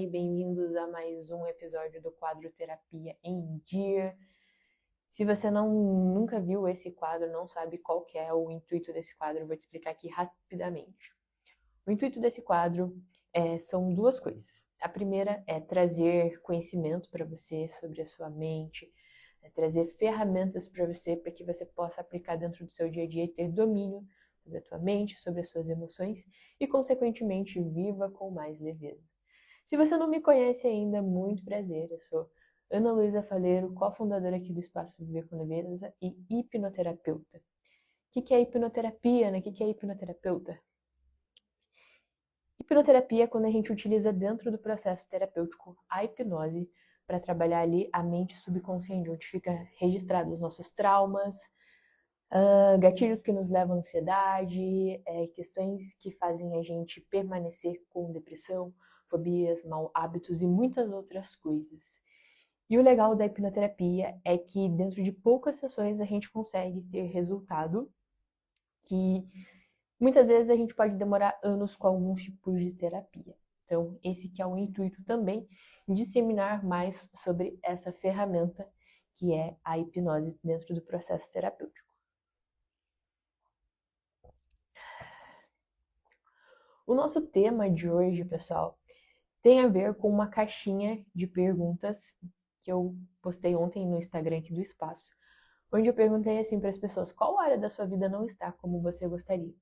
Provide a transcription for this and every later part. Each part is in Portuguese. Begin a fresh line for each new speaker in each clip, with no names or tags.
E bem-vindos a mais um episódio do quadro Terapia em Dia. Se você nunca viu esse quadro, não sabe qual que é o intuito desse quadro, eu vou te explicar aqui rapidamente. O intuito desse quadro são duas coisas. A primeira é trazer conhecimento para você sobre a sua mente, trazer ferramentas para você, para que você possa aplicar dentro do seu dia a dia e ter domínio sobre a tua mente, sobre as suas emoções e, consequentemente, viva com mais leveza. Se você não me conhece ainda, muito prazer. Eu sou Ana Luísa Faleiro, cofundadora aqui do Espaço Viver com Leveza e hipnoterapeuta. O que é hipnoterapia, né? O que é hipnoterapeuta? Hipnoterapia é quando a gente utiliza dentro do processo terapêutico a hipnose para trabalhar ali a mente subconsciente, onde fica registrados os nossos traumas, gatilhos que nos levam à ansiedade, questões que fazem a gente permanecer com depressão, fobias, mau hábitos e muitas outras coisas. E o legal da hipnoterapia é que dentro de poucas sessões a gente consegue ter resultado que muitas vezes a gente pode demorar anos com alguns tipos de terapia. Então, esse que é o intuito também, disseminar mais sobre essa ferramenta que é a hipnose dentro do processo terapêutico. O nosso tema de hoje, pessoal, tem a ver com uma caixinha de perguntas que eu postei ontem no Instagram aqui do Espaço, onde eu perguntei assim para as pessoas, qual área da sua vida não está como você gostaria?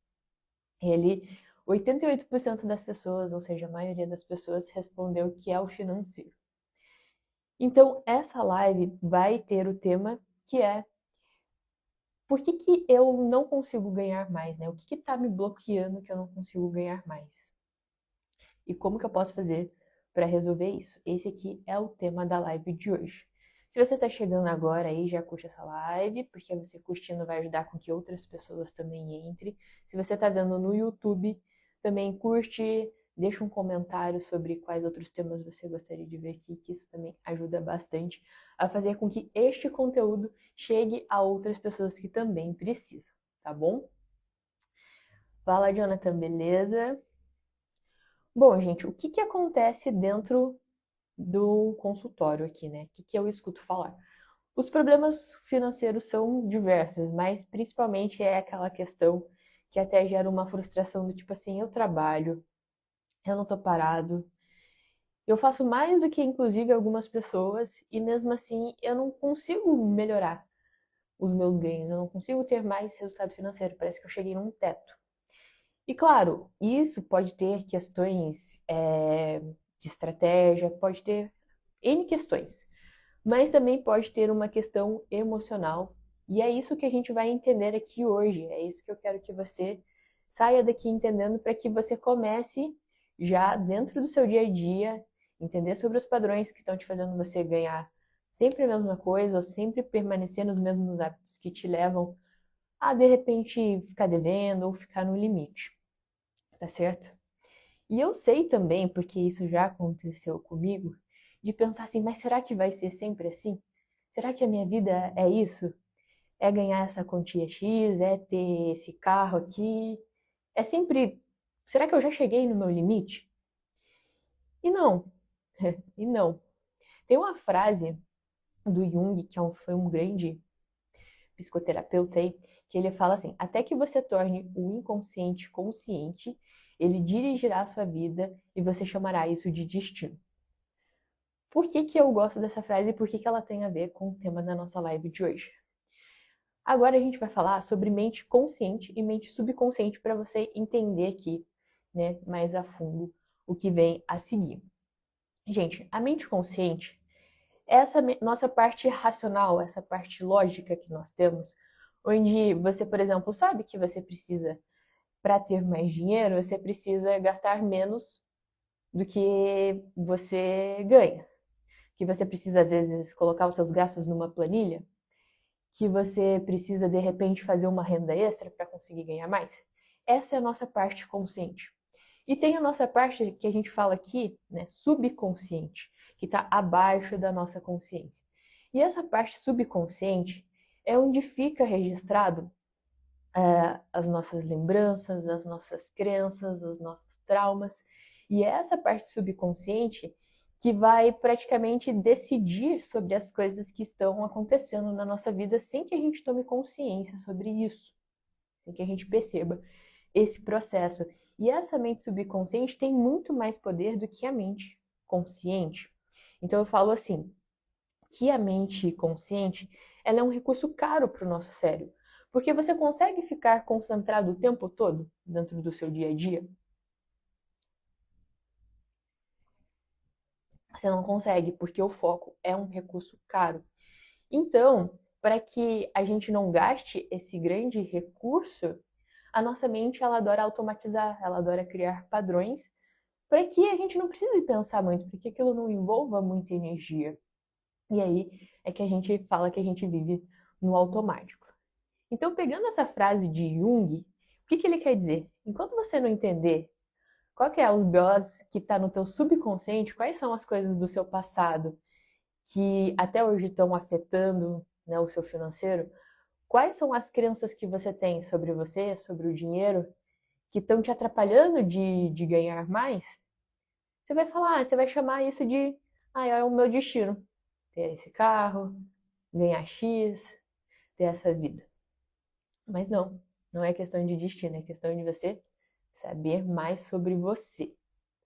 E ali, 88% das pessoas, ou seja, a maioria das pessoas, respondeu que é o financeiro. Então, essa live vai ter o tema que é por que eu não consigo ganhar mais, né? O que está me bloqueando que eu não consigo ganhar mais? E como que eu posso fazer para resolver isso? Esse aqui é o tema da live de hoje. Se você está chegando agora aí, já curte essa live, porque você curtindo vai ajudar com que outras pessoas também entrem. Se você está vendo no YouTube, também curte, deixa um comentário sobre quais outros temas você gostaria de ver aqui, que isso também ajuda bastante a fazer com que este conteúdo chegue a outras pessoas que também precisam, tá bom? Fala, Jonathan, beleza? Bom, gente, o que acontece dentro do consultório aqui, né? O que eu escuto falar? Os problemas financeiros são diversos, mas principalmente é aquela questão que até gera uma frustração do tipo assim, eu trabalho, eu não tô parado, eu faço mais do que inclusive algumas pessoas e mesmo assim eu não consigo melhorar os meus ganhos, eu não consigo ter mais resultado financeiro, parece que eu cheguei num teto. E claro, isso pode ter questões de estratégia, pode ter N questões, mas também pode ter uma questão emocional. E é isso que a gente vai entender aqui hoje. É isso que eu quero que você saia daqui entendendo para que você comece já dentro do seu dia a dia, entender sobre os padrões que estão te fazendo você ganhar sempre a mesma coisa ou sempre permanecer nos mesmos hábitos que te levam a de repente ficar devendo ou ficar no limite, tá certo? E eu sei também, porque isso já aconteceu comigo, de pensar assim, mas será que vai ser sempre assim? Será que a minha vida é isso? É ganhar essa quantia X, é ter esse carro aqui? É sempre. Será que eu já cheguei no meu limite? E não, e não. Tem uma frase do Jung, que foi um grande psicoterapeuta aí, que ele fala assim: até que você torne o inconsciente consciente, ele dirigirá a sua vida e você chamará isso de destino. Por que eu gosto dessa frase e por que ela tem a ver com o tema da nossa live de hoje? Agora a gente vai falar sobre mente consciente e mente subconsciente para você entender aqui, né, mais a fundo o que vem a seguir. Gente, a mente consciente é essa nossa parte racional, essa parte lógica que nós temos, onde você, por exemplo, sabe que você precisa, para ter mais dinheiro, você precisa gastar menos do que você ganha. Que você precisa, às vezes, colocar os seus gastos numa planilha, que você precisa, de repente, fazer uma renda extra para conseguir ganhar mais. Essa é a nossa parte consciente. E tem a nossa parte que a gente fala aqui, né, subconsciente, que está abaixo da nossa consciência. E essa parte subconsciente é onde fica registrado as nossas lembranças, as nossas crenças, os nossos traumas. E é essa parte subconsciente que vai praticamente decidir sobre as coisas que estão acontecendo na nossa vida sem que a gente tome consciência sobre isso, sem que a gente perceba esse processo. E essa mente subconsciente tem muito mais poder do que a mente consciente. Então eu falo assim, que a mente consciente, ela é um recurso caro para o nosso cérebro, porque você consegue ficar concentrado o tempo todo dentro do seu dia a dia? Você não consegue, porque o foco é um recurso caro. Então, para que a gente não gaste esse grande recurso, a nossa mente ela adora automatizar, ela adora criar padrões para que a gente não precise pensar muito, para que aquilo não envolva muita energia. E aí é que a gente fala que a gente vive no automático. Então, pegando essa frase de Jung, o que ele quer dizer? Enquanto você não entender qual que é os BOs que está no teu subconsciente, quais são as coisas do seu passado que até hoje estão afetando, né, o seu financeiro, quais são as crenças que você, sobre o dinheiro, que estão te atrapalhando de ganhar mais, você vai falar, você vai chamar isso de, é o meu destino, ter esse carro, ganhar X, ter essa vida. Mas não, não é questão de destino, é questão de você saber mais sobre você,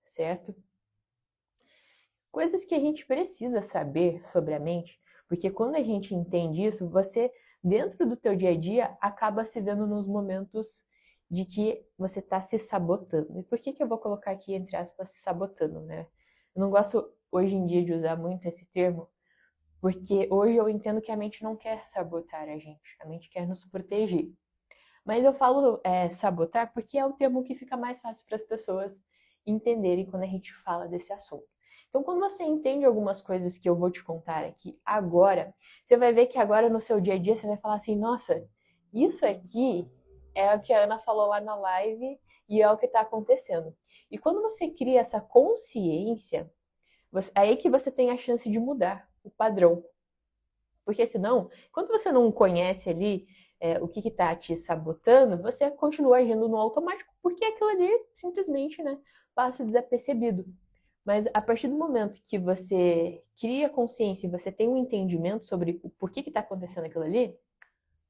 certo? Coisas que a gente precisa saber sobre a mente, porque quando a gente entende isso, você, dentro do teu dia a dia, acaba se vendo nos momentos de que você está se sabotando. E por que eu vou colocar aqui, entre aspas, se sabotando, né? Eu não gosto, hoje em dia, de usar muito esse termo, porque hoje eu entendo que a mente não quer sabotar a mente quer nos proteger. Mas eu falo sabotar porque é o termo que fica mais fácil para as pessoas entenderem quando a gente fala desse assunto. Então, quando você entende algumas coisas que eu vou te contar aqui agora, você vai ver que agora no seu dia a dia você vai falar assim: nossa, isso aqui é o que a Ana falou lá na live e é o que está acontecendo. E quando você cria essa consciência, é aí que você tem a chance de mudar o padrão. Porque senão, quando você não conhece ali o que está te sabotando, você continua agindo no automático, porque aquilo ali simplesmente, né, passa desapercebido. Mas a partir do momento que você cria consciência e você tem um entendimento sobre o porquê que está acontecendo aquilo ali,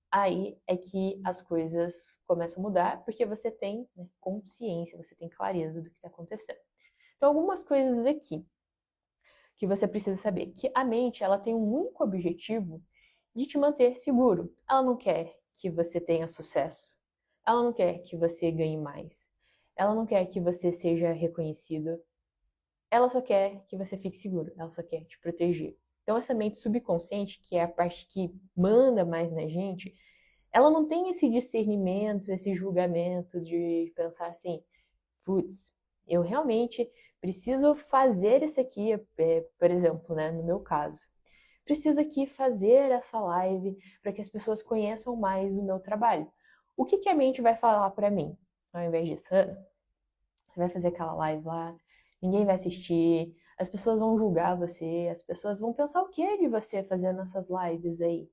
aí é que as coisas começam a mudar, porque você tem, né, consciência, você tem clareza do que está acontecendo. Então, algumas coisas aqui que você precisa saber, que a mente ela tem um único objetivo de te manter seguro. Ela não quer que você tenha sucesso. Ela não quer que você ganhe mais. Ela não quer que você seja reconhecido. Ela só quer que você fique seguro. Ela só quer te proteger. Então essa mente subconsciente, que é a parte que manda mais na gente, ela não tem esse discernimento, esse julgamento de pensar assim, putz, eu realmente preciso fazer isso aqui, por exemplo, né, no meu caso. Preciso aqui fazer essa live para que as pessoas conheçam mais o meu trabalho. O que a mente vai falar para mim? Ao invés disso, Ana, você vai fazer aquela live lá, ninguém vai assistir, as pessoas vão julgar você, as pessoas vão pensar o que de você fazendo essas lives aí?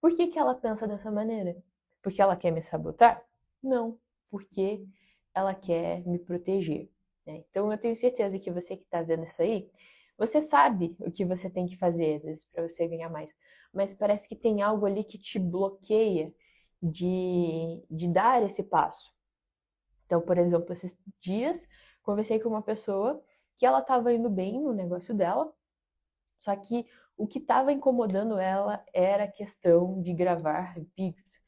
Por que ela pensa dessa maneira? Porque ela quer me sabotar? Não, porque ela quer me proteger, né? Então eu tenho certeza que você que está vendo isso aí, você sabe o que você tem que fazer às vezes para você ganhar mais, mas parece que tem algo ali que te bloqueia de dar esse passo. Então, por exemplo, esses dias conversei com uma pessoa que ela estava indo bem no negócio dela, só que o que estava incomodando ela era a questão de gravar vídeos.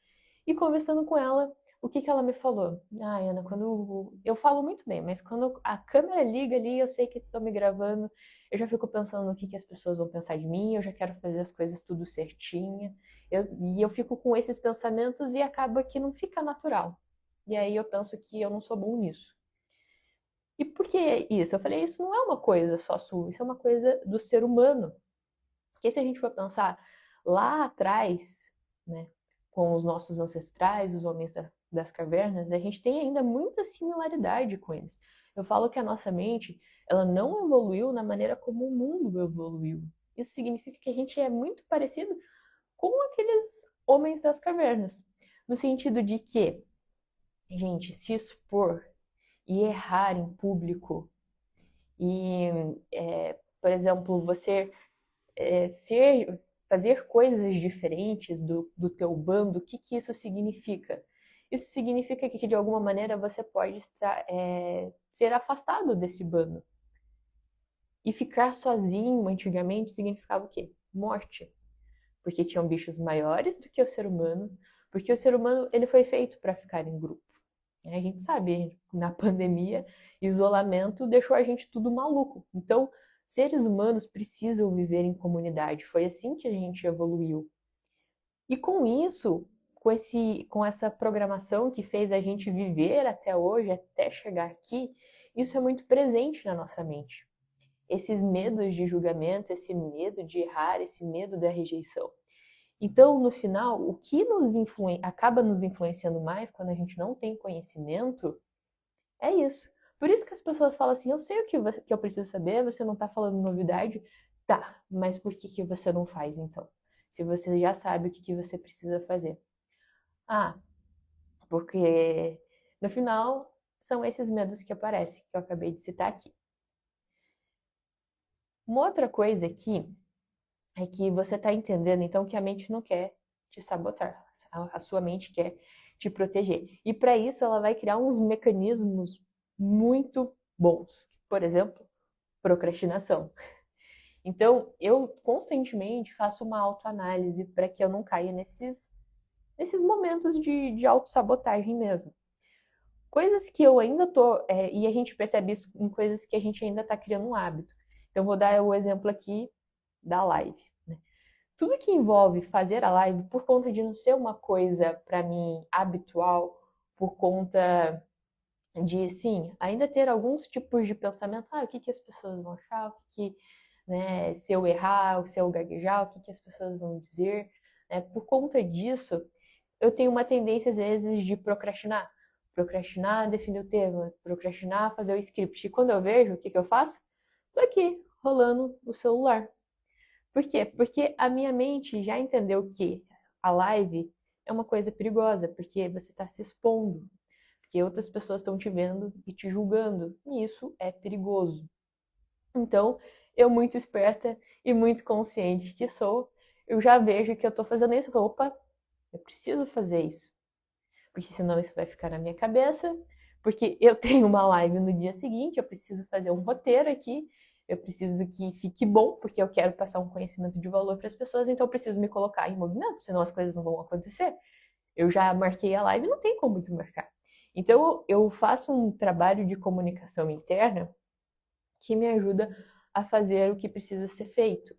E conversando com ela, o que ela me falou? Ana, quando eu falo muito bem, mas quando a câmera liga ali, eu sei que estão me gravando, eu já fico pensando no que as pessoas vão pensar de mim, eu já quero fazer as coisas tudo certinho. E eu fico com esses pensamentos e acaba que não fica natural. E aí eu penso que eu não sou bom nisso. E por que isso? Eu falei, isso não é uma coisa só sua, isso é uma coisa do ser humano. Porque se a gente for pensar lá atrás, né, com os nossos ancestrais, os homens das cavernas, a gente tem ainda muita similaridade com eles. Eu falo que a nossa mente, ela não evoluiu na maneira como o mundo evoluiu. Isso significa que a gente é muito parecido com aqueles homens das cavernas, no sentido de que, gente, se expor e errar em público E, por exemplo, você fazer coisas diferentes do teu bando, o que que isso significa? Isso significa que, de alguma maneira, você pode ser afastado desse bando. E ficar sozinho, antigamente, significava o quê? Morte. Porque tinham bichos maiores do que o ser humano, porque o ser humano ele foi feito para ficar em grupo. A gente sabe, na pandemia, isolamento deixou a gente tudo maluco. Então, seres humanos precisam viver em comunidade. Foi assim que a gente evoluiu. E com isso, com essa programação que fez a gente viver até hoje, até chegar aqui, isso é muito presente na nossa mente. Esses medos de julgamento, esse medo de errar, esse medo da rejeição. Então, no final, o que acaba nos influenciando mais quando a gente não tem conhecimento é isso. Por isso que as pessoas falam assim: eu sei que eu preciso saber, você não está falando novidade. Tá, mas por que que você não faz então? Se você já sabe o que que você precisa fazer. Ah, porque no final são esses medos que aparecem, que eu acabei de citar aqui. Uma outra coisa aqui é que você está entendendo, então, que a mente não quer te sabotar. A sua mente quer te proteger. E para isso, ela vai criar uns mecanismos muito bons. Por exemplo, procrastinação. Então, eu constantemente faço uma autoanálise para que eu não caia nesses momentos de autossabotagem mesmo. Coisas que eu ainda tô. E a gente percebe isso em coisas que a gente ainda está criando um hábito. Então, vou dar o exemplo aqui da live. Tudo que envolve fazer a live, por conta de não ser uma coisa para mim habitual, por conta de, sim, ainda ter alguns tipos de pensamento, o que que as pessoas vão achar, né, se eu errar, se eu gaguejar, o que que as pessoas vão dizer, né? Por conta disso, eu tenho uma tendência às vezes de procrastinar, definir o tema, procrastinar, fazer o script. E quando eu vejo, o que que eu faço? Tô aqui rolando o celular. Por quê? Porque a minha mente já entendeu que a live é uma coisa perigosa, porque você está se expondo, porque outras pessoas estão te vendo e te julgando, e isso é perigoso. Então, eu muito esperta e muito consciente que sou, eu já vejo que eu estou fazendo isso, eu falo, opa, eu preciso fazer isso, porque senão isso vai ficar na minha cabeça, porque eu tenho uma live no dia seguinte, eu preciso fazer um roteiro aqui, eu preciso que fique bom, porque eu quero passar um conhecimento de valor para as pessoas, então eu preciso me colocar em movimento, senão as coisas não vão acontecer. Eu já marquei a live, não tem como desmarcar. Então eu faço um trabalho de comunicação interna que me ajuda a fazer o que precisa ser feito.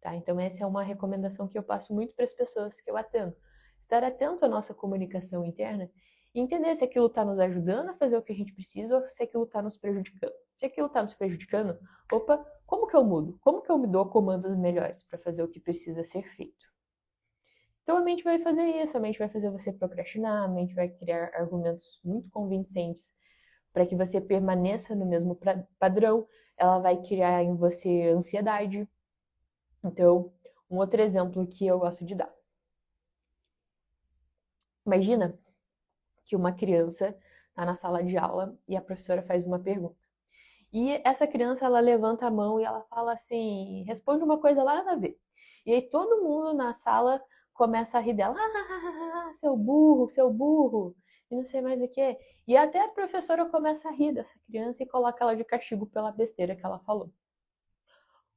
Tá? Então essa é uma recomendação que eu passo muito para as pessoas que eu atendo. Estar atento à nossa comunicação interna e entender se aquilo está nos ajudando a fazer o que a gente precisa ou se aquilo está nos prejudicando. Se aquilo está nos prejudicando, opa, como que eu mudo? Como que eu me dou comandos melhores para fazer o que precisa ser feito? Então a mente vai fazer isso, a mente vai fazer você procrastinar, a mente vai criar argumentos muito convincentes para que você permaneça no mesmo padrão, ela vai criar em você ansiedade. Então, um outro exemplo que eu gosto de dar. Imagina que uma criança está na sala de aula e a professora faz uma pergunta. E essa criança, ela levanta a mão e ela fala assim, responde uma coisa lá nada a ver. E aí todo mundo na sala começa a rir dela. Seu burro, e não sei mais o que. E até a professora começa a rir dessa criança e coloca ela de castigo pela besteira que ela falou.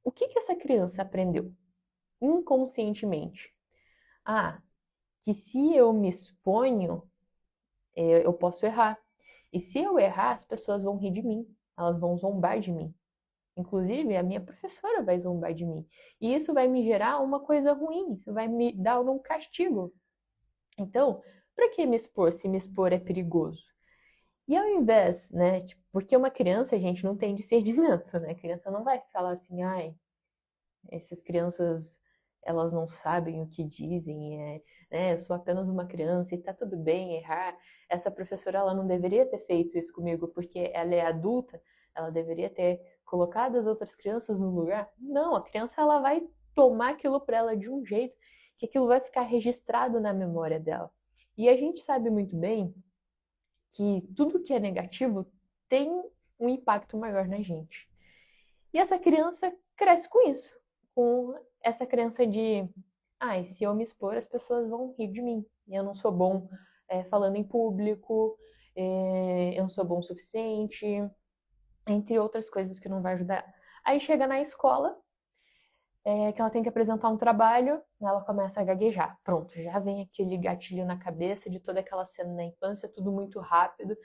O que que essa criança aprendeu? Inconscientemente. Ah, que se eu me exponho, eu posso errar. E se eu errar, as pessoas vão rir de mim, elas vão zombar de mim. Inclusive, a minha professora vai zombar de mim. E isso vai me gerar uma coisa ruim, isso vai me dar um castigo. Então, para que me expor se me expor é perigoso? E ao invés, né, tipo, porque uma criança, a gente não tem discernimento, né? A criança não vai falar assim, ai, essas crianças, elas não sabem o que dizem, né, eu sou apenas uma criança e tá tudo bem errar. Essa professora, ela não deveria ter feito isso comigo porque ela é adulta, ela deveria ter colocado as outras crianças no lugar. Não, a criança, ela vai tomar aquilo para ela de um jeito que aquilo vai ficar registrado na memória dela. E a gente sabe muito bem que tudo que é negativo tem um impacto maior na gente. E essa criança cresce com isso, com essa crença de, se eu me expor, as pessoas vão rir de mim. Eu não sou bom falando em público, eu não sou bom o suficiente, entre outras coisas que não vai ajudar. Aí chega na escola, que ela tem que apresentar um trabalho, ela começa a gaguejar. Pronto, já vem aquele gatilho na cabeça de toda aquela cena na infância, tudo muito rápido.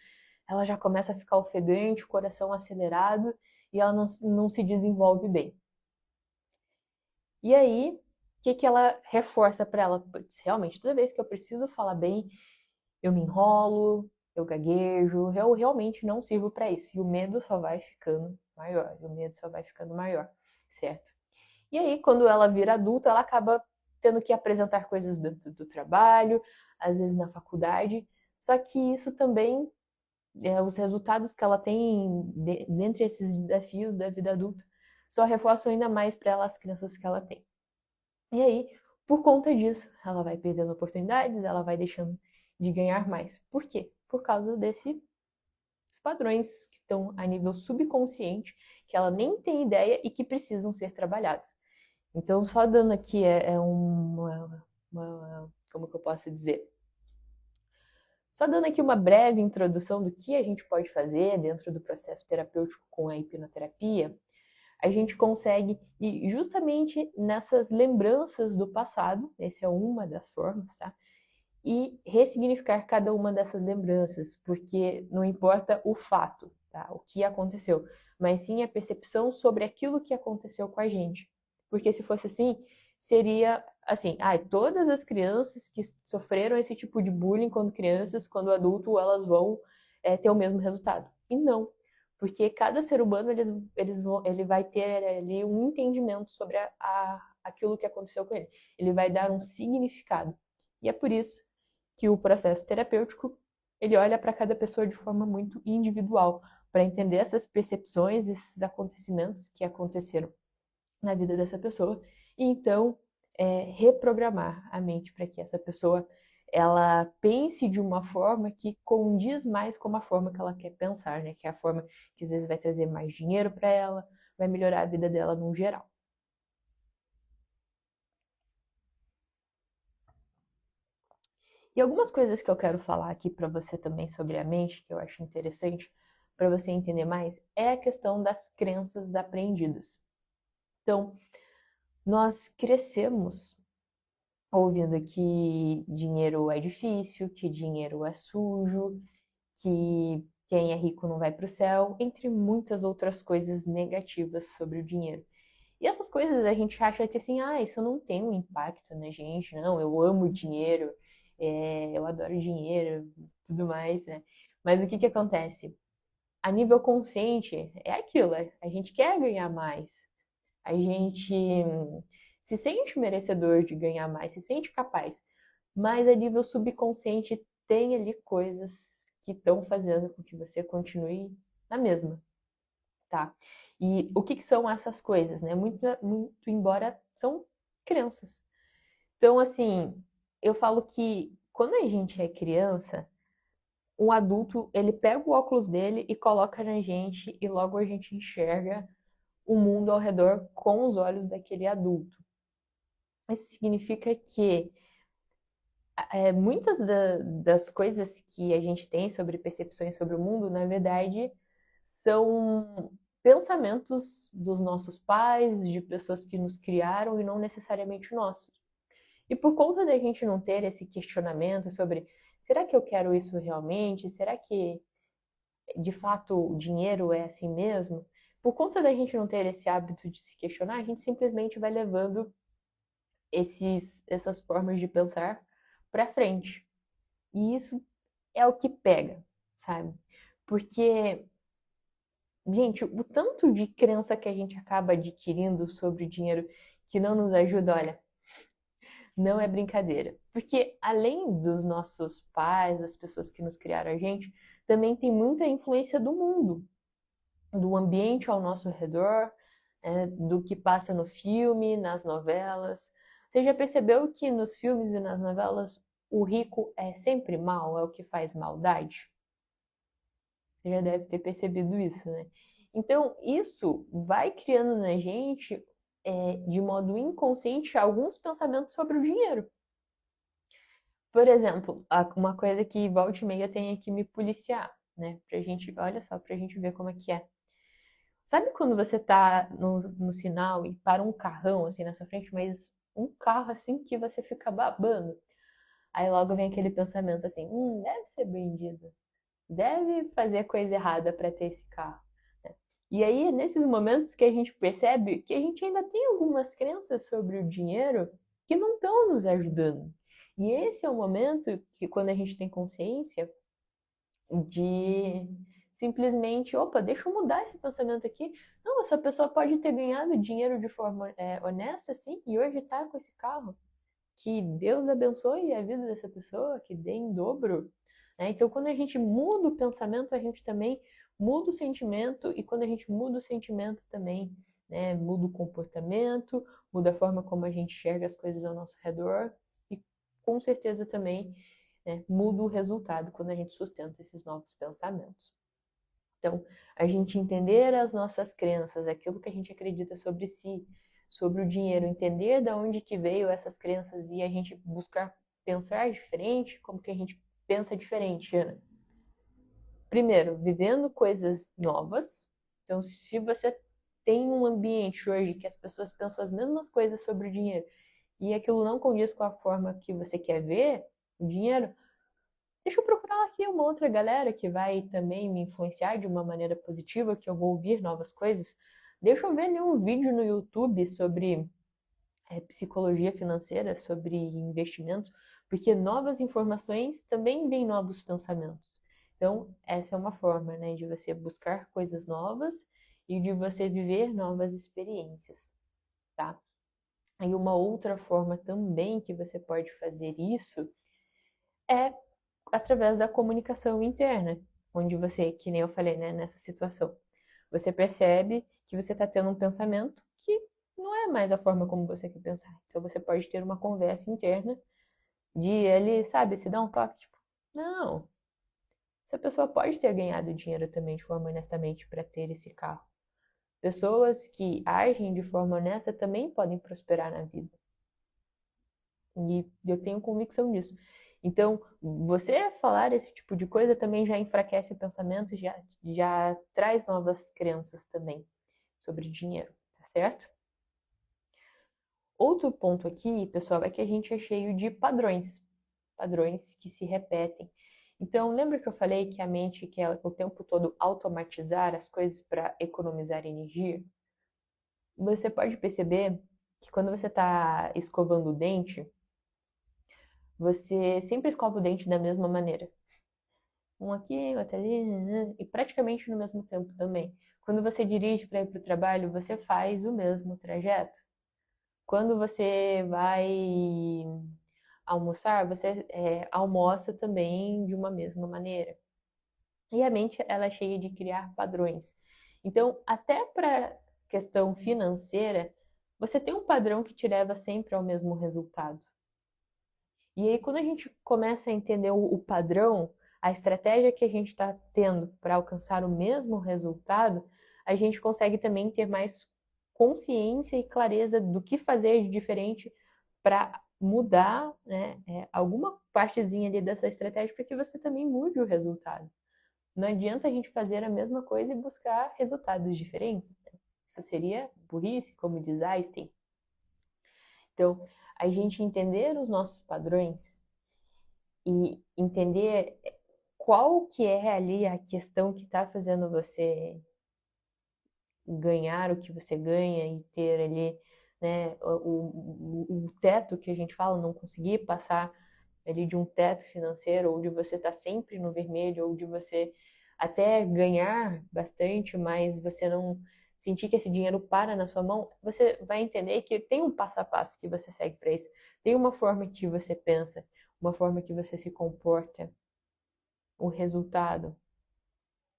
Ela já começa a ficar ofegante, o coração acelerado, e ela não se desenvolve bem. E aí, o que ela reforça para ela? Realmente, toda vez que eu preciso falar bem, eu me enrolo, eu gaguejo, eu realmente não sirvo para isso. E o medo só vai ficando maior, certo? E aí, quando ela vira adulta, ela acaba tendo que apresentar coisas dentro do trabalho, às vezes na faculdade. Só que isso também, os resultados que ela tem dentre esses desafios da vida adulta, só reforçam ainda mais para ela as crenças que ela tem. E aí, por conta disso, ela vai perdendo oportunidades, ela vai deixando de ganhar mais. Por quê? Por causa desses padrões que estão a nível subconsciente, que ela nem tem ideia e que precisam ser trabalhados. Então, só dando aqui como que eu posso dizer? Só dando aqui uma breve introdução do que a gente pode fazer dentro do processo terapêutico com a hipnoterapia, a gente consegue ir justamente nessas lembranças do passado, essa é uma das formas, tá? E ressignificar cada uma dessas lembranças, porque não importa o fato, tá? O que aconteceu, mas sim a percepção sobre aquilo que aconteceu com a gente. Porque se fosse assim, seria assim, todas as crianças que sofreram esse tipo de bullying quando crianças, quando adulto, elas vão ter o mesmo resultado. E não, porque cada ser humano ele vai ter ali um entendimento sobre aquilo que aconteceu com ele. Ele vai dar um significado. E é por isso que o processo terapêutico ele olha para cada pessoa de forma muito individual, para entender essas percepções, esses acontecimentos que aconteceram na vida dessa pessoa, e então reprogramar a mente para que essa pessoa ela pense de uma forma que condiz mais com a forma que ela quer pensar, né? Que é a forma que às vezes vai trazer mais dinheiro para ela, vai melhorar a vida dela no geral. E algumas coisas que eu quero falar aqui para você também sobre a mente, que eu acho interessante para você entender mais, é a questão das crenças aprendidas. Então, nós crescemos ouvindo que dinheiro é difícil, que dinheiro é sujo, que quem é rico não vai para o céu, entre muitas outras coisas negativas sobre o dinheiro. E essas coisas a gente acha que assim, isso não tem um impacto na gente, não, eu amo dinheiro, eu adoro dinheiro, tudo mais, né? Mas o que que acontece? A nível consciente, é aquilo, a gente quer ganhar mais, a gente se sente merecedor de ganhar mais, se sente capaz, mas a nível subconsciente tem ali coisas que estão fazendo com que você continue na mesma, tá? E o que, que são essas coisas, né? Muito embora são crenças. Então, assim, eu falo que quando a gente é criança, um adulto, ele pega o óculos dele e coloca na gente e logo a gente enxerga o mundo ao redor com os olhos daquele adulto. Isso significa que muitas das coisas que a gente tem sobre percepções sobre o mundo, na verdade, são pensamentos dos nossos pais, de pessoas que nos criaram e não necessariamente nossos. E por conta da gente não ter esse questionamento sobre será que eu quero isso realmente? Será que de fato o dinheiro é assim mesmo? Por conta da gente não ter esse hábito de se questionar, a gente simplesmente vai levando essas formas de pensar para frente. E isso é o que pega, sabe? Porque, gente, o tanto de crença que a gente acaba adquirindo sobre o dinheiro que não nos ajuda, olha, não é brincadeira. Porque além dos nossos pais, das pessoas que nos criaram a gente, também tem muita influência do mundo, do ambiente ao nosso redor, do que passa no filme, nas novelas. Você já percebeu que nos filmes e nas novelas o rico é sempre mal, é o que faz maldade? Você já deve ter percebido isso, né? Então, isso vai criando na gente, de modo inconsciente, alguns pensamentos sobre o dinheiro. Por exemplo, uma coisa que volta e meia tem que me policiar, né? Pra gente, olha só, pra gente ver como é que é. Sabe quando você tá no sinal e para um carrão assim na sua frente, mas um carro assim que você fica babando? Aí logo vem aquele pensamento assim, deve ser bandido, deve fazer coisa errada para ter esse carro, né? E aí é nesses momentos que a gente percebe que a gente ainda tem algumas crenças sobre o dinheiro que não estão nos ajudando. E esse é o momento que quando a gente tem consciência de simplesmente, opa, deixa eu mudar esse pensamento aqui. Não, essa pessoa pode ter ganhado dinheiro de forma honesta, sim, e hoje está com esse carro. Que Deus abençoe a vida dessa pessoa, que dê em dobro, né? Então, quando a gente muda o pensamento, a gente também muda o sentimento, e quando a gente muda o sentimento também, né, muda o comportamento, muda a forma como a gente enxerga as coisas ao nosso redor, e com certeza também, né, muda o resultado quando a gente sustenta esses novos pensamentos. Então, a gente entender as nossas crenças, aquilo que a gente acredita sobre si, sobre o dinheiro, entender de onde que veio essas crenças e a gente buscar pensar diferente, como que a gente pensa diferente, Ana? Primeiro, vivendo coisas novas. Então, se você tem um ambiente hoje que as pessoas pensam as mesmas coisas sobre o dinheiro e aquilo não condiz com a forma que você quer ver o dinheiro, deixa eu procurar aqui uma outra galera que vai também me influenciar de uma maneira positiva, que eu vou ouvir novas coisas. Deixa eu ver nenhum vídeo no YouTube sobre psicologia financeira, sobre investimentos, porque novas informações também vêm novos pensamentos. Então, essa é uma forma, né, de você buscar coisas novas e de você viver novas experiências, tá? E uma outra forma também que você pode fazer isso é através da comunicação interna, onde você, que nem eu falei, né, nessa situação, você percebe que você está tendo um pensamento que não é mais a forma como você quer pensar. Então você pode ter uma conversa interna de ali, sabe, se dá um toque, tipo, não, essa pessoa pode ter ganhado dinheiro também de forma honestamente para ter esse carro. Pessoas que agem de forma honesta também podem prosperar na vida. E eu tenho convicção disso. Então, você falar esse tipo de coisa também já enfraquece o pensamento, já traz novas crenças também sobre dinheiro, tá certo? Outro ponto aqui, pessoal, é que a gente é cheio de padrões, padrões que se repetem. Então, lembra que eu falei que a mente quer o tempo todo automatizar as coisas para economizar energia? Você pode perceber que quando você está escovando o dente, você sempre escova o dente da mesma maneira. Um aqui, outro ali, e praticamente no mesmo tempo também. Quando você dirige para ir para o trabalho, você faz o mesmo trajeto. Quando você vai almoçar, você almoça também de uma mesma maneira. E a mente, ela é cheia de criar padrões. Então, até para questão financeira, você tem um padrão que te leva sempre ao mesmo resultado. E aí, quando a gente começa a entender o padrão, a estratégia que a gente está tendo para alcançar o mesmo resultado, a gente consegue também ter mais consciência e clareza do que fazer de diferente para mudar, né, alguma partezinha ali dessa estratégia para que você também mude o resultado. Não adianta a gente fazer a mesma coisa e buscar resultados diferentes, né? Isso seria burrice, como diz Einstein. Então, a gente entender os nossos padrões e entender qual que é ali a questão que está fazendo você ganhar o que você ganha e ter ali, né, o teto que a gente fala, não conseguir passar ali de um teto financeiro, ou de você estar sempre no vermelho, ou de você até ganhar bastante, mas você não sentir que esse dinheiro para na sua mão, você vai entender que tem um passo a passo que você segue para isso. Tem uma forma que você pensa, uma forma que você se comporta, o resultado.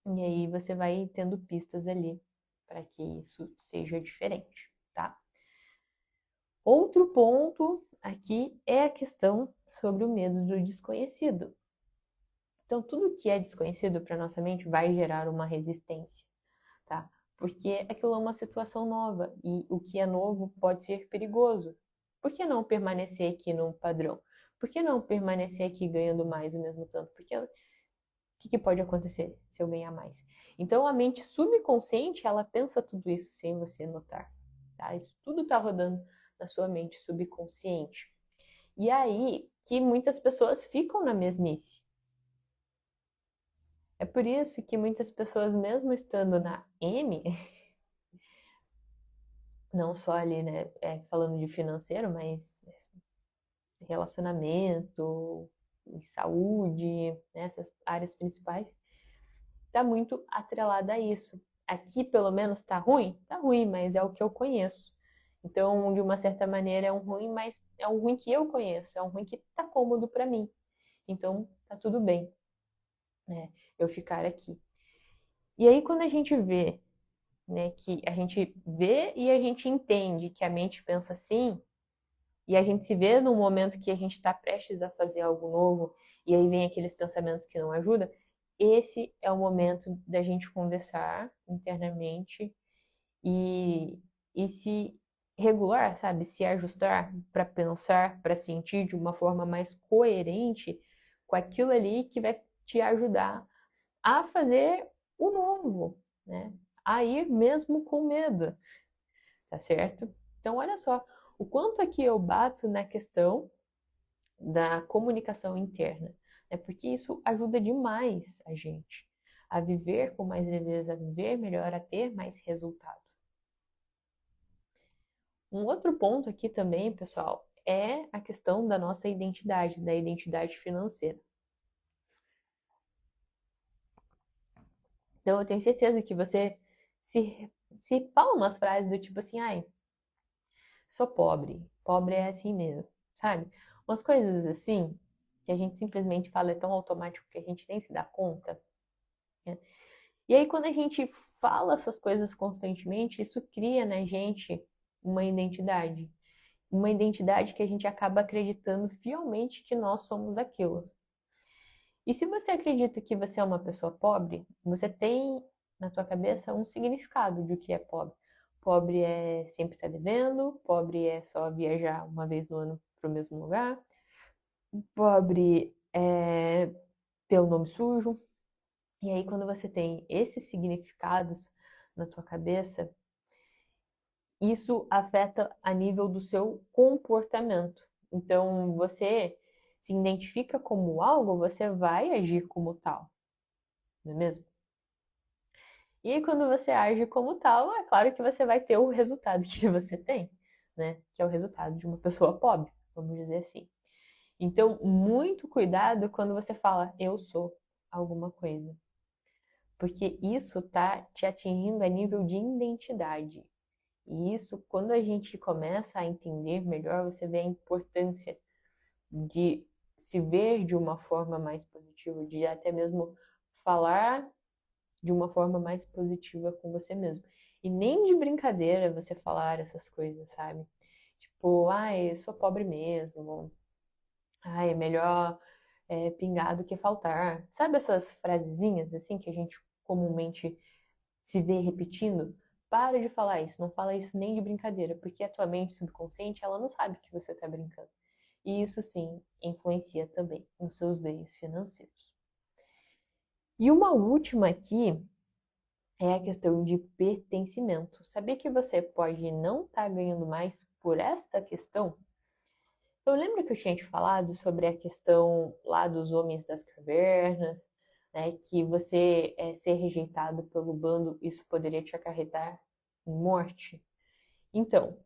E aí você vai tendo pistas ali para que isso seja diferente, tá? Outro ponto aqui é a questão sobre o medo do desconhecido. Então, tudo que é desconhecido para nossa mente vai gerar uma resistência, tá? porque aquilo é uma situação nova e o que é novo pode ser perigoso. Por que não permanecer aqui no padrão? Por que não permanecer aqui ganhando mais o mesmo tanto? Porque o que pode acontecer se eu ganhar mais? Então a mente subconsciente, ela pensa tudo isso sem você notar, tá? Isso tudo está rodando na sua mente subconsciente. E aí que muitas pessoas ficam na mesmice. É por isso que muitas pessoas, mesmo estando na M, não só ali, né, falando de financeiro, mas relacionamento, saúde, né, essas áreas principais, está muito atrelada a isso. Aqui, pelo menos, tá ruim? Tá ruim, mas é o que eu conheço. Então, de uma certa maneira, é um ruim, mas é um ruim que eu conheço, é um ruim que tá cômodo para mim. Então, tá tudo bem, né, eu ficar aqui. E aí, quando a gente vê, né, que a gente vê e a gente entende que a mente pensa assim, e a gente se vê num momento que a gente está prestes a fazer algo novo, e aí vem aqueles pensamentos que não ajudam, esse é o momento da gente conversar internamente e, e se regular, sabe? Se ajustar para pensar, para sentir de uma forma mais coerente com aquilo ali que vai te ajudar a fazer o novo, né? A ir mesmo com medo, tá certo? Então, olha só, o quanto aqui eu bato na questão da comunicação interna, né? Porque isso ajuda demais a gente a viver com mais leveza, a viver melhor, a ter mais resultado. Um outro ponto aqui também, pessoal, é a questão da nossa identidade, da identidade financeira. Então, eu tenho certeza que você se fala umas frases do tipo assim, ai, sou pobre, pobre é assim mesmo, sabe? Umas coisas assim que a gente simplesmente fala é tão automático que a gente nem se dá conta, né? E aí, quando a gente fala essas coisas constantemente, isso cria na gente uma identidade. Uma identidade que a gente acaba acreditando fielmente que nós somos aquilo. E se você acredita que você é uma pessoa pobre, você tem na tua cabeça um significado de o que é pobre. Pobre é sempre estar devendo, pobre é só viajar uma vez no ano para o mesmo lugar, pobre é ter o nome sujo. E aí, quando você tem esses significados na tua cabeça, isso afeta a nível do seu comportamento. Então, você se identifica como algo, você vai agir como tal, não é mesmo? E aí, quando você age como tal, é claro que você vai ter o resultado que você tem, né? Que é o resultado de uma pessoa pobre, vamos dizer assim. Então, muito cuidado quando você fala eu sou alguma coisa, porque isso tá te atingindo a nível de identidade. E isso, quando a gente começa a entender melhor, você vê a importância de se ver de uma forma mais positiva, de até mesmo falar de uma forma mais positiva com você mesmo. E nem de brincadeira você falar essas coisas, sabe? Tipo, ai, eu sou pobre mesmo. Ai, é melhor pingar do que faltar. Sabe essas frasezinhas assim que a gente comumente se vê repetindo? Para de falar isso, não fala isso nem de brincadeira, porque a tua mente subconsciente, ela não sabe que você está brincando. E isso sim influencia também nos seus ganhos financeiros. E uma última aqui é a questão de pertencimento. Sabia que você pode não estar ganhando mais por esta questão? Eu lembro que eu tinha te falado sobre a questão lá dos homens das cavernas, né, que você ser rejeitado pelo bando, isso poderia te acarretar em morte. Então,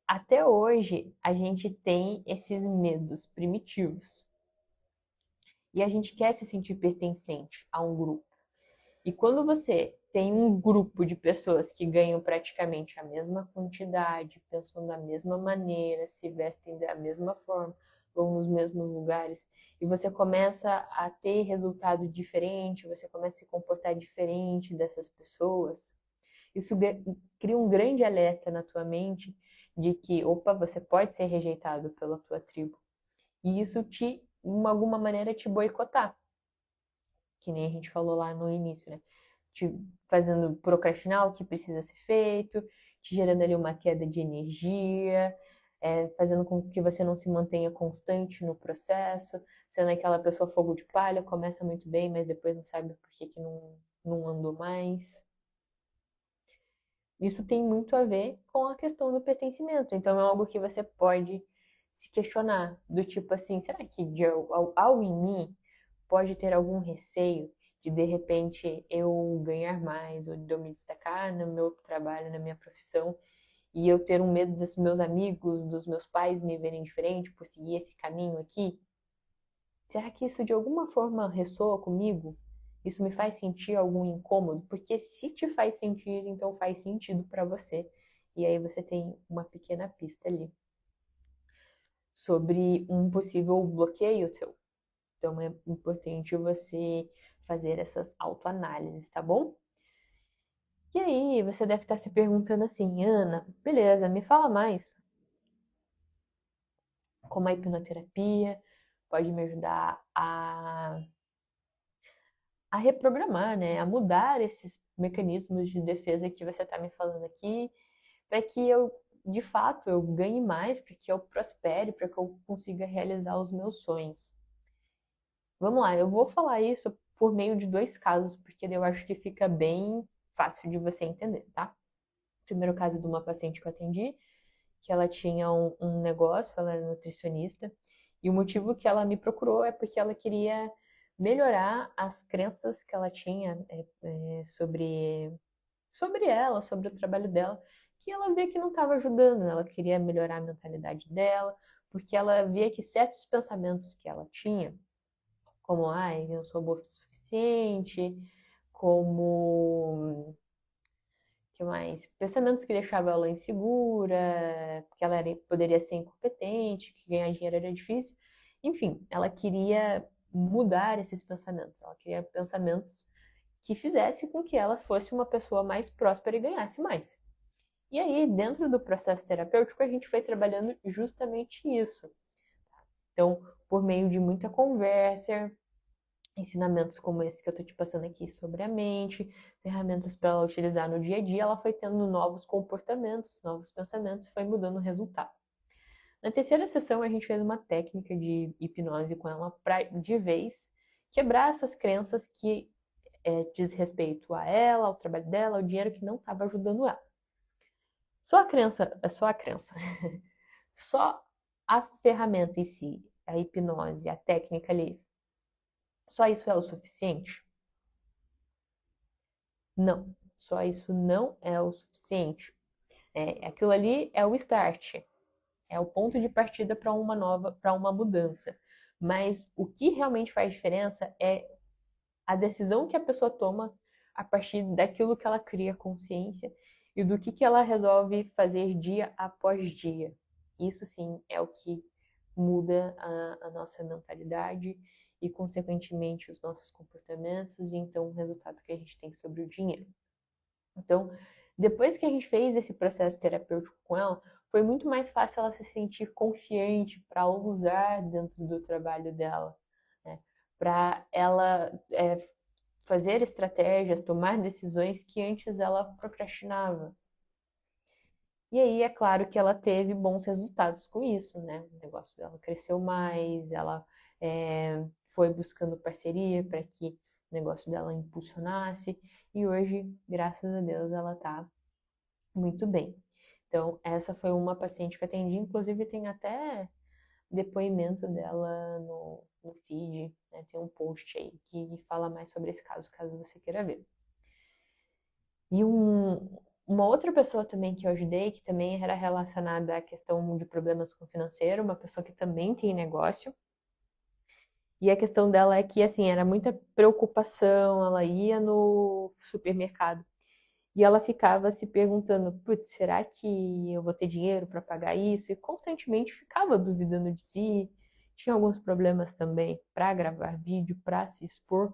até hoje a gente tem esses medos primitivos e a gente quer se sentir pertencente a um grupo. E quando você tem um grupo de pessoas que ganham praticamente a mesma quantidade, pensam da mesma maneira, se vestem da mesma forma, vão nos mesmos lugares, e você começa a ter resultado diferente, você começa a se comportar diferente dessas pessoas, isso cria um grande alerta na tua mente de que, opa, você pode ser rejeitado pela tua tribo. E isso te, de alguma maneira, te boicotar, que nem a gente falou lá no início, né? te fazendo procrastinar o que precisa ser feito, te gerando ali uma queda de energia, fazendo com que você não se mantenha constante no processo, sendo aquela pessoa fogo de palha, começa muito bem, mas depois não sabe por que não andou mais. Isso tem muito a ver com a questão do pertencimento. Então é algo que você pode se questionar, do tipo assim, será que algo em mim pode ter algum receio de repente eu ganhar mais ou de eu me destacar no meu trabalho, na minha profissão, e eu ter um medo dos meus amigos, dos meus pais me verem diferente por seguir esse caminho aqui? Será que isso de alguma forma ressoa comigo? Isso me faz sentir algum incômodo? Porque se te faz sentir, então faz sentido para você. E aí você tem uma pequena pista ali sobre um possível bloqueio teu. Então é importante você fazer essas autoanálises, tá bom? E aí você deve estar se perguntando assim, Ana, beleza, me fala mais. Como a hipnoterapia pode me ajudar a reprogramar, né? A mudar esses mecanismos de defesa que você está me falando aqui, para que eu, de fato, eu ganhe mais, para que eu prospere, para que eu consiga realizar os meus sonhos. Vamos lá, eu vou falar isso por meio de dois casos, porque eu acho que fica bem fácil de você entender, tá? Primeiro caso de uma paciente que eu atendi, que ela tinha um negócio, ela era nutricionista, e o motivo que ela me procurou é porque ela queria melhorar as crenças que ela tinha sobre ela, sobre o trabalho dela, que ela via que não estava ajudando, né? Ela queria melhorar a mentalidade dela, porque ela via que certos pensamentos que ela tinha, como, ai, eu não sou boa o suficiente, como que mais? Pensamentos que deixavam ela insegura, que ela poderia ser incompetente, que ganhar dinheiro era difícil. Enfim, ela queria mudar esses pensamentos. Ela queria pensamentos que fizesse com que ela fosse uma pessoa mais próspera e ganhasse mais. E aí, dentro do processo terapêutico, a gente foi trabalhando justamente isso. Então, por meio de muita conversa, ensinamentos como esse que eu estou te passando aqui sobre a mente, ferramentas para ela utilizar no dia a dia, ela foi tendo novos comportamentos, novos pensamentos, foi mudando o resultado. Na terceira sessão, a gente fez uma técnica de hipnose com ela para, de vez, quebrar essas crenças que diz respeito a ela, ao trabalho dela, ao dinheiro que não estava ajudando ela. Só a crença, só a crença, só a ferramenta em si, a hipnose, a técnica ali, só isso é o suficiente? Não, só isso não é o suficiente. Aquilo ali é o start, é o ponto de partida para uma mudança. Mas o que realmente faz diferença é a decisão que a pessoa toma a partir daquilo que ela cria consciência e do que ela resolve fazer dia após dia. Isso sim é o que muda a nossa mentalidade e, consequentemente, os nossos comportamentos e então o resultado que a gente tem sobre o dinheiro. Então, depois que a gente fez esse processo terapêutico com ela, foi muito mais fácil ela se sentir confiante para usar dentro do trabalho dela, né? Para ela fazer estratégias, tomar decisões que antes ela procrastinava. E aí é claro que ela teve bons resultados com isso, né? O negócio dela cresceu mais, ela foi buscando parceria para que o negócio dela impulsionasse e hoje, graças a Deus, ela está muito bem. Então, essa foi uma paciente que eu atendi, inclusive tem até depoimento dela no feed, né? Tem um post aí que fala mais sobre esse caso, caso você queira ver. E uma outra pessoa também que eu ajudei, que também era relacionada à questão de problemas com o financeiro, uma pessoa que também tem negócio. E a questão dela é que, assim, era muita preocupação, ela ia no supermercado e ela ficava se perguntando, putz, será que eu vou ter dinheiro para pagar isso? E constantemente ficava duvidando de si. Tinha alguns problemas também para gravar vídeo, para se expor.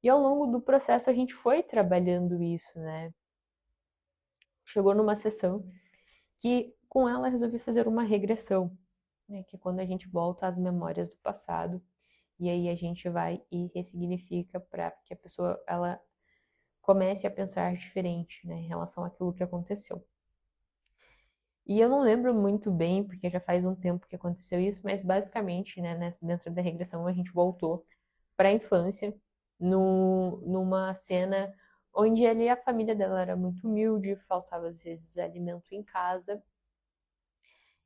E ao longo do processo a gente foi trabalhando isso, né? Chegou numa sessão que com ela resolvi fazer uma regressão, né? Que é quando a gente volta às memórias do passado e aí a gente vai e ressignifica para que a pessoa ela comece a pensar diferente, né, em relação àquilo que aconteceu. E eu não lembro muito bem, porque já faz um tempo que aconteceu isso, mas basicamente, né, dentro da regressão, a gente voltou para a infância, numa cena onde ali a família dela era muito humilde, faltava às vezes alimento em casa,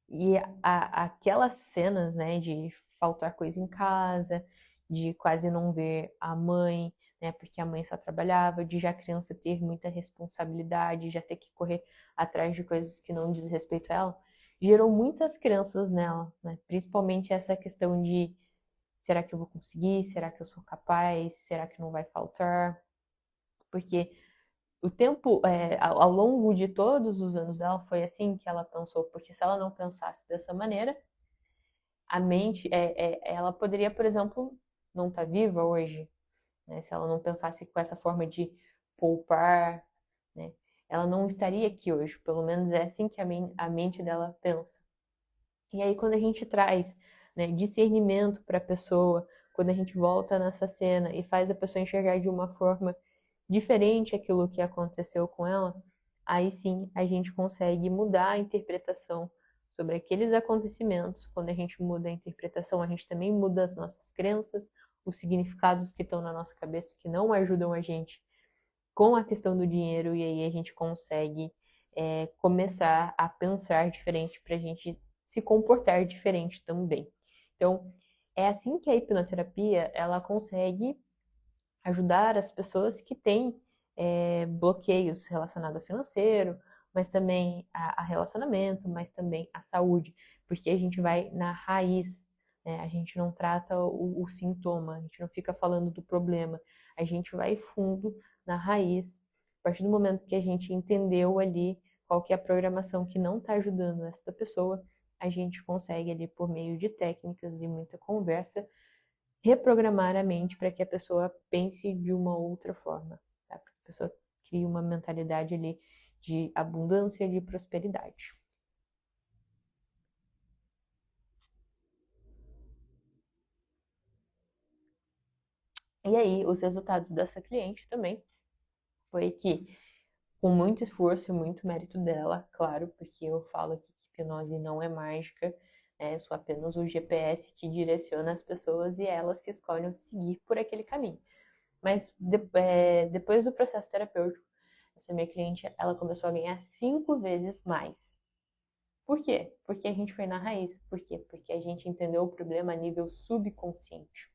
e aquelas cenas, né, de faltar coisa em casa, de quase não ver a mãe, né, porque a mãe só trabalhava, de já a criança ter muita responsabilidade, já ter que correr atrás de coisas que não diz respeito a ela, gerou muitas crenças nela, né, principalmente essa questão de será que eu vou conseguir? Será que eu sou capaz? Será que não vai faltar? Porque o tempo, ao longo de todos os anos dela, foi assim que ela pensou. Porque se ela não pensasse dessa maneira, a mente, ela poderia, por exemplo, não estar viva hoje, né? Se ela não pensasse com essa forma de poupar, né? Ela não estaria aqui hoje. Pelo menos é assim que a mente dela pensa. E aí, quando a gente traz, né, discernimento para a pessoa, quando a gente volta nessa cena e faz a pessoa enxergar de uma forma diferente aquilo que aconteceu com ela, aí sim a gente consegue mudar a interpretação sobre aqueles acontecimentos. Quando a gente muda a interpretação, a gente também muda as nossas crenças, os significados que estão na nossa cabeça que não ajudam a gente com a questão do dinheiro, e aí a gente consegue começar a pensar diferente para a gente se comportar diferente também. Então, é assim que a hipnoterapia ela consegue ajudar as pessoas que têm bloqueios relacionados ao financeiro, mas também a relacionamento, mas também a saúde, porque a gente vai na raiz, né? A gente não trata o sintoma, a gente não fica falando do problema, a gente vai fundo na raiz, a partir do momento que a gente entendeu ali qual que é a programação que não está ajudando essa pessoa, a gente consegue ali por meio de técnicas e muita conversa reprogramar a mente para que a pessoa pense de uma outra forma, tá? Para que a pessoa crie uma mentalidade ali de abundância e de prosperidade. E aí, os resultados dessa cliente também foi que, com muito esforço e muito mérito dela, claro, porque eu falo aqui que hipnose não é mágica, né? Eu sou apenas o GPS que direciona as pessoas e elas que escolhem seguir por aquele caminho. Mas depois do processo terapêutico, essa minha cliente, ela começou a ganhar 5 vezes mais. Por quê? Porque a gente foi na raiz. Por quê? Porque a gente entendeu o problema a nível subconsciente.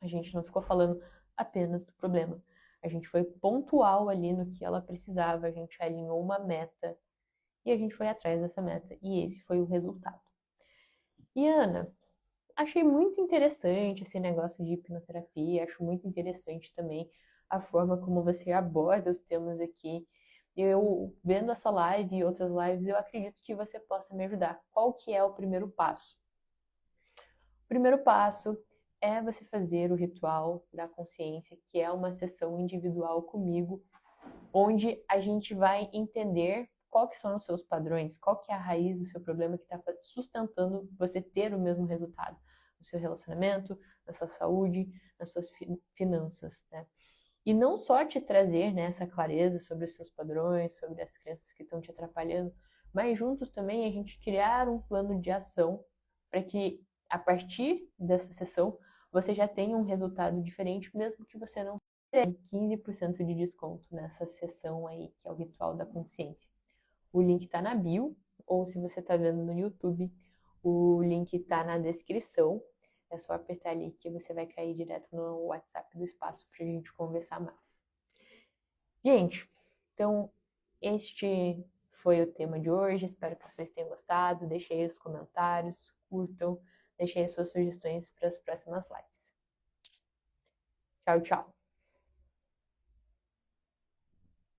A gente não ficou falando apenas do problema. A gente foi pontual ali no que ela precisava, a gente alinhou uma meta e a gente foi atrás dessa meta. E esse foi o resultado. E Ana, achei muito interessante esse negócio de hipnoterapia, acho muito interessante também a forma como você aborda os temas aqui. Eu, vendo essa live e outras lives, eu acredito que você possa me ajudar. Qual que é o primeiro passo? O primeiro passo é você fazer o ritual da consciência, que é uma sessão individual comigo, onde a gente vai entender qual que são os seus padrões, qual que é a raiz do seu problema que está sustentando você ter o mesmo resultado no seu relacionamento, na sua saúde, nas suas finanças, né? E não só te trazer, né, essa clareza sobre os seus padrões, sobre as crenças que estão te atrapalhando, mas juntos também a gente criar um plano de ação para que a partir dessa sessão você já tenha um resultado diferente, mesmo que você não tenha 15% de desconto nessa sessão aí, que é o ritual da consciência. O link está na bio, ou se você está vendo no YouTube, o link está na descrição. É só apertar ali que você vai cair direto no WhatsApp do espaço para a gente conversar mais. Gente, então este foi o tema de hoje. Espero que vocês tenham gostado. Deixem aí os comentários, curtam, deixem aí suas sugestões para as próximas lives. Tchau, tchau.